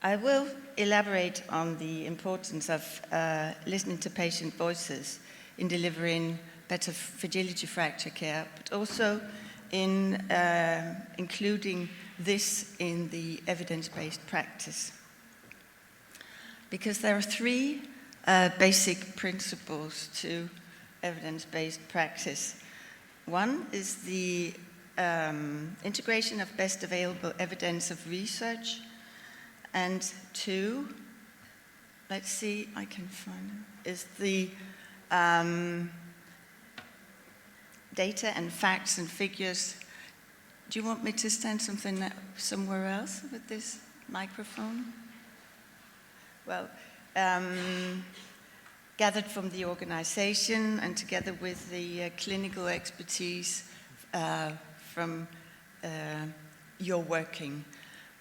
I will elaborate on the importance of listening to patient voices in delivering better fragility fracture care, but also in including this in the evidence-based practice. Because there are three basic principles to evidence-based practice. One is the integration of best available evidence of research, and two, let's see, I can find it, is the data and facts and figures. Do you want me to stand somewhere else with this microphone? Well, gathered from the organization and together with the clinical expertise from your working.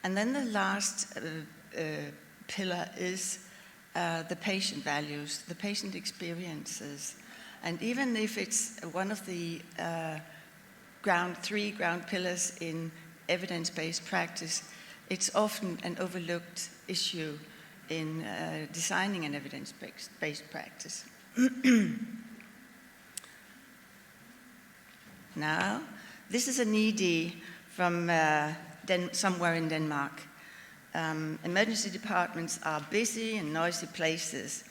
And then the last pillar is the patient values, the patient experiences. And even if it's one of the three ground pillars in evidence-based practice, it's often an overlooked issue in designing an evidence-based practice. Now, this is an ED from somewhere in Denmark. Emergency departments are busy and noisy places,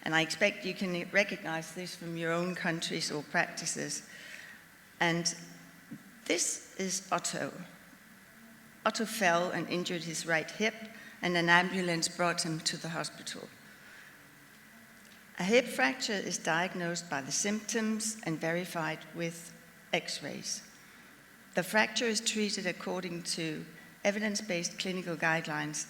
and I expect you can recognize this from your own countries or practices. And this is Otto. Otto fell and injured his right hip, and an ambulance brought him to the hospital. A hip fracture is diagnosed by the symptoms and verified with X-rays. The fracture is treated according to evidence-based clinical guidelines,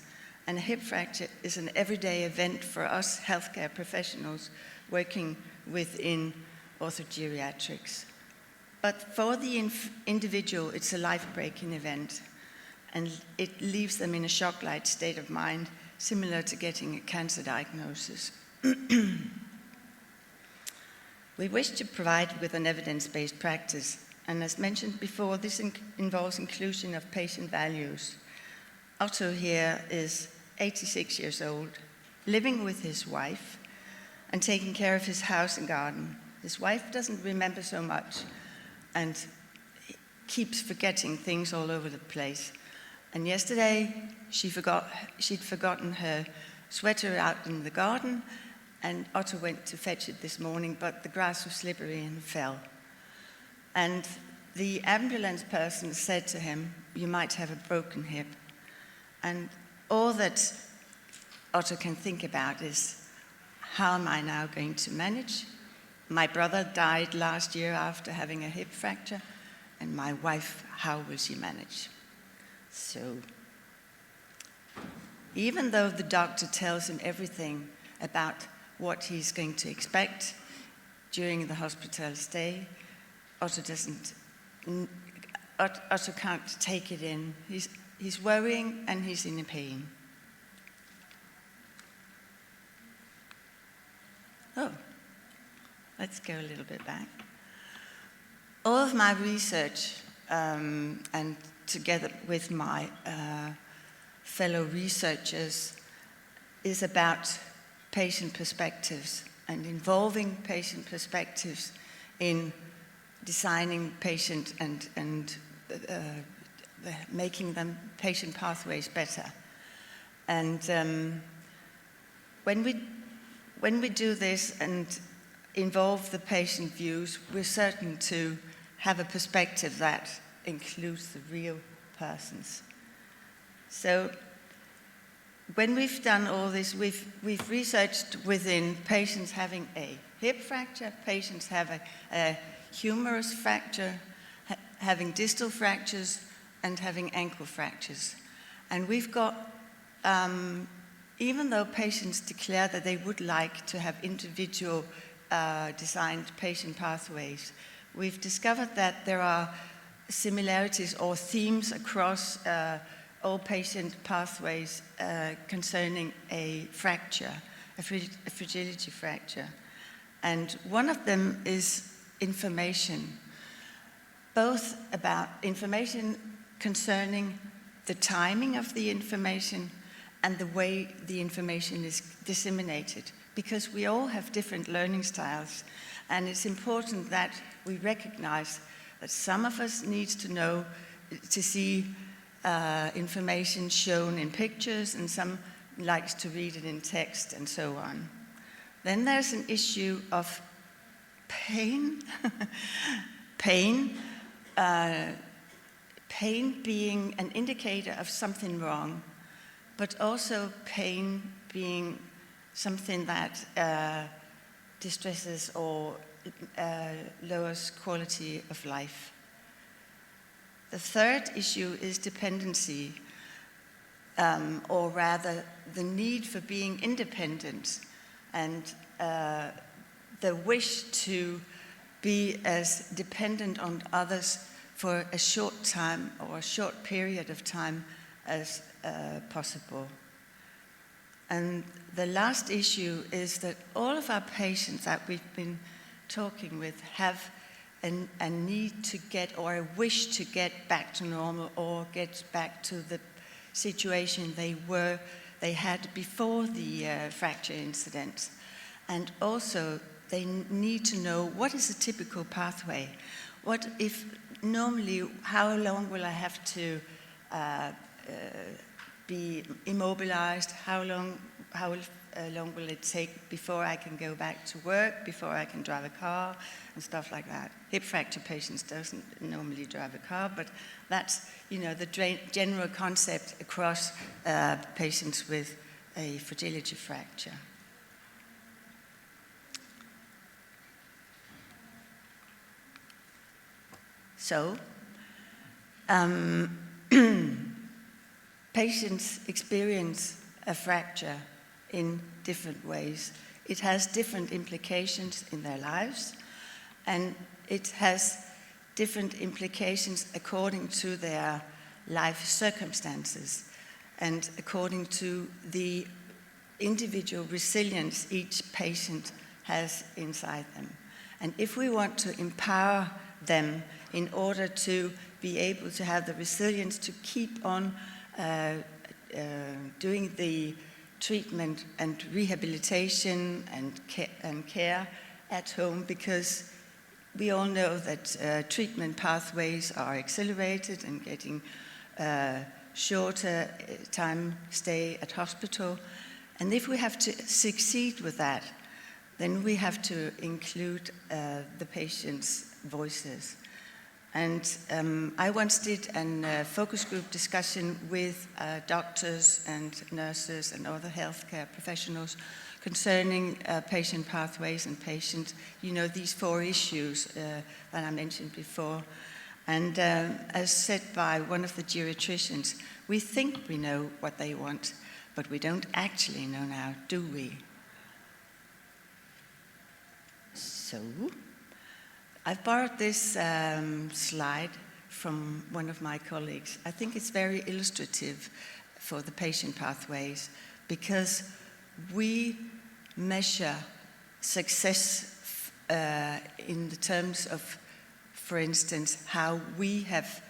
and a hip fracture is an everyday event for us healthcare professionals working within orthogeriatrics. But for the individual, it's a life-breaking event, and it leaves them in a shock-like state of mind, similar to getting a cancer diagnosis. We wish to provide with an evidence-based practice, and as mentioned before, this involves inclusion of patient values. Otto here is 86 years old, living with his wife and taking care of his house and garden. His wife doesn't remember so much and keeps forgetting things all over the place. And yesterday, she'd forgotten her sweater out in the garden, and Otto went to fetch it this morning, but the grass was slippery and fell. And the ambulance person said to him, "You might have a broken hip." And all that Otto can think about is, how am I now going to manage? My brother died last year after having a hip fracture, and my wife, how will she manage? So, even though the doctor tells him everything about what he's going to expect during the hospital stay, Otto can't take it in. He's worrying and he's in pain. Oh, let's go a little bit back. All of my research, and together with my fellow researchers, is about patient perspectives and involving patient perspectives in designing patient and making them patient pathways better. And when we do this and involve the patient views, we're certain to have a perspective that includes the real persons. So when we've done all this, we've researched within patients having a hip fracture, patients having a humerus fracture, having distal fractures, and having ankle fractures. And we've got, even though patients declare that they would like to have individual designed patient pathways, we've discovered that there are similarities or themes across all patient pathways concerning a fracture, a fragility fracture. And one of them is information, both about information concerning the timing of the information and the way the information is disseminated, because we all have different learning styles, and it's important that we recognize that some of us needs to know, to see information shown in pictures, and some likes to read it in text, and so on. Then there's an issue of pain. Pain being an indicator of something wrong, but also pain being something that distresses or lowers quality of life. The third issue is dependency, or rather the need for being independent, and the wish to be as dependent on others for a short time or a short period of time as possible. And the last issue is that all of our patients that we've been talking with have a need to get, or a wish to get back to normal, or get back to the situation they had before the fracture incident. And also they need to know, what is a typical pathway? What if normally, how long will I have to be immobilized? How long will it take before I can go back to work, before I can drive a car, and stuff like that? Hip fracture patients doesn't normally drive a car, but that's, the general concept across patients with a fragility fracture. So, patients experience a fracture in different ways. It has different implications in their lives, and it has different implications according to their life circumstances and according to the individual resilience each patient has inside them. And if we want to empower them in order to be able to have the resilience to keep on doing the treatment and rehabilitation and care at home, because we all know that treatment pathways are accelerated and getting shorter time stay at hospital. And if we have to succeed with that, then we have to include the patient's voices. And I once did a focus group discussion with doctors and nurses and other healthcare professionals concerning patient pathways and patient, these 4 issues that I mentioned before. And as said by one of the geriatricians, we think we know what they want, but we don't actually know now, do we? So, I've borrowed this slide from one of my colleagues. I think it's very illustrative for the patient pathways, because we measure success in the terms of, for instance, how we have,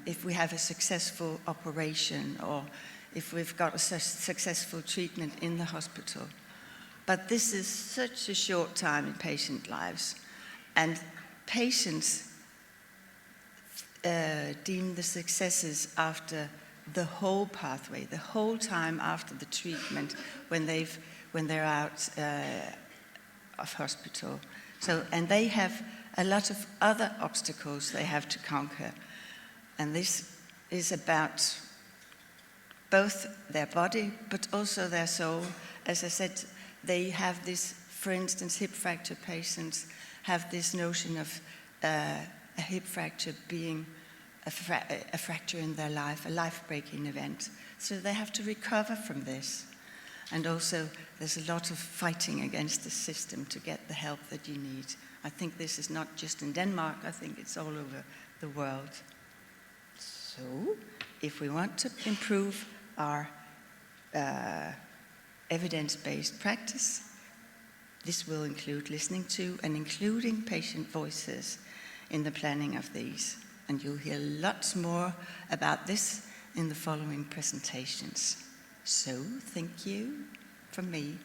if we have a successful operation, or if we've got a successful treatment in the hospital. But this is such a short time in patient lives. And patients deem the successes after the whole pathway, the whole time after the treatment, when they're out of hospital. And they have a lot of other obstacles they have to conquer. And this is about both their body, but also their soul. As I said, they have this, for instance, hip fracture patients have this notion of a hip fracture being a fracture in their life, a life-breaking event. So they have to recover from this. And also, there's a lot of fighting against the system to get the help that you need. I think this is not just in Denmark, I think it's all over the world. So, if we want to improve our evidence-based practice, this will include listening to and including patient voices in the planning of these. And you'll hear lots more about this in the following presentations. So thank you from me.